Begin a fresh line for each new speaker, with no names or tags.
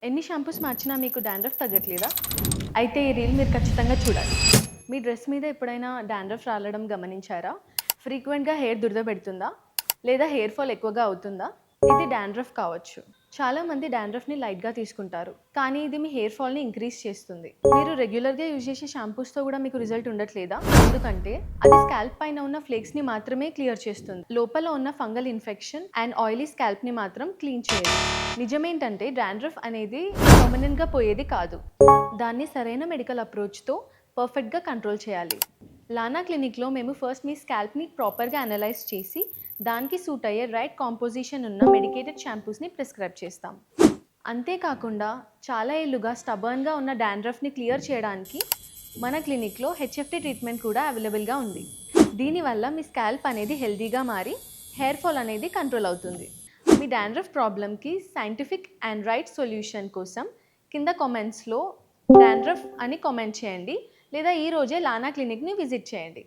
ఎన్ని షాంపూస్ మార్చినా మీకు డాండ్రఫ్ తగ్గట్లేదా? అయితే ఈ రీల్ మీరు ఖచ్చితంగా చూడాలి. మీ డ్రెస్ మీద ఎప్పుడైనా డాండ్రఫ్ రాలడం గమనించారా? ఫ్రీక్వెంట్‌గా హెయిర్ దురద పెడుతుందా? లేదా హెయిర్ ఫాల్ ఎక్కువగా అవుతుందా? ఇది డాండ్రఫ్ కావచ్చు. చాలామంది డాండ్రఫ్‌ని లైట్‌గా తీసుకుంటారు. కానీ ఇది మీ హెయిర్ ఫాల్‌ని ఇంక్రీజ్ చేస్తుంది. మీరు రెగ్యులర్‌గా యూజ్ చేసే షాంపూస్‌తో కూడా మీకు రిజల్ట్ ఉండట్లేదా? ఎందుకంటే అది స్కాల్ప్ పైన ఉన్న ఫ్లేక్స్‌ని మాత్రమే క్లియర్ చేస్తుంది. లోపల ఉన్న ఫంగల్ ఇన్ఫెక్షన్ అండ్ ఆయిలీ స్కాల్ప్‌ని మాత్రం క్లీన్ చేయదు. నిజమేంటంటే డాండ్రఫ్ అనేది పర్మనెంట్‌గా పోయేది కాదు. దాన్ని సరైన మెడికల్ అప్రోచ్‌తో పర్ఫెక్ట్‌గా కంట్రోల్ చేయాలి. లానా క్లినిక్‌లో మేము ఫస్ట్ మీ స్కాల్ప్‌ని ప్రాపర్‌గా అనలైజ్ చేసి దానికి సూట్ అయ్యే రైట్ కాంపోజిషన్ ఉన్న మెడికేటెడ్ షాంపూస్‌ని ప్రిస్క్రైబ్ చేస్తాం. అంతేకాకుండా చాలా ఏళ్లుగా స్టబర్న్‌గా ఉన్న డాండ్రఫ్‌ని క్లియర్ చేయడానికి మన క్లినిక్‌లో హెచ్ఎఫ్టీ ట్రీట్మెంట్ కూడా అవైలబుల్‌గా ఉంది. దీనివల్ల మీ స్కాల్ప్ అనేది హెల్తీగా మారి హెయిర్ ఫాల్ అనేది కంట్రోల్ అవుతుంది. మీ డాండ్రఫ్ ప్రాబ్లమ్‌కి సైంటిఫిక్ అండ్ రైట్ సొల్యూషన్ కోసం కింద కామెంట్స్‌లో డాండ్రఫ్ అని కామెంట్ చేయండి లేదా ఈ రోజే లానా క్లినిక్‌ని విజిట్ చేయండి.